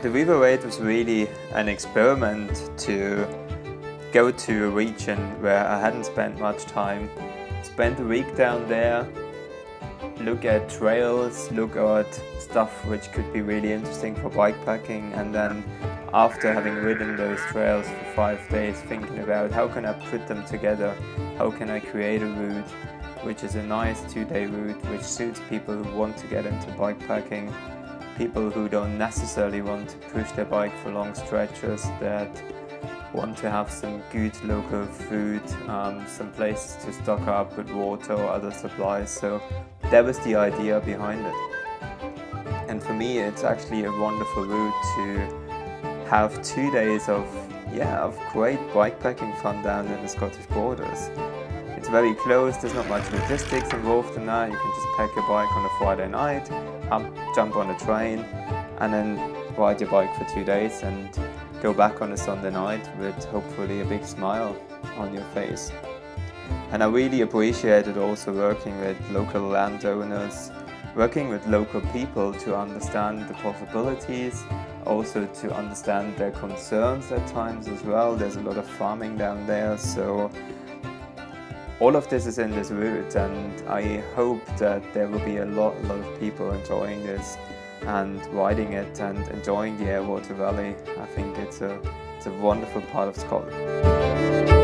The River Raid was really an experiment to go to a region where I hadn't spent much time. Spend a week down there, look at trails, look at stuff which could be really interesting for bikepacking, and then after having ridden those trails for 5 days, thinking about how can I put them together, how can I create a route which is a nice 2-day route which suits people who want to get into bikepacking, people who don't necessarily want to push their bike for long stretches, that want to have some good local food, some places to stock up with water or other supplies. So that was the idea behind it. And for me it's actually a wonderful route to have 2 days of great bikepacking fun down in the Scottish borders. It's very close, there's not much logistics involved in that. You can just pack your bike on a Friday night, jump on a train and then ride your bike for 2 days and go back on a Sunday night with hopefully a big smile on your face. And I really appreciated also working with local landowners, working with local people to understand the possibilities, also to understand their concerns at times as well. There's a lot of farming down there, so all of this is in this route, and I hope that there will be a lot of people enjoying this and riding it and enjoying the Airwater Valley. I think it's a wonderful part of Scotland.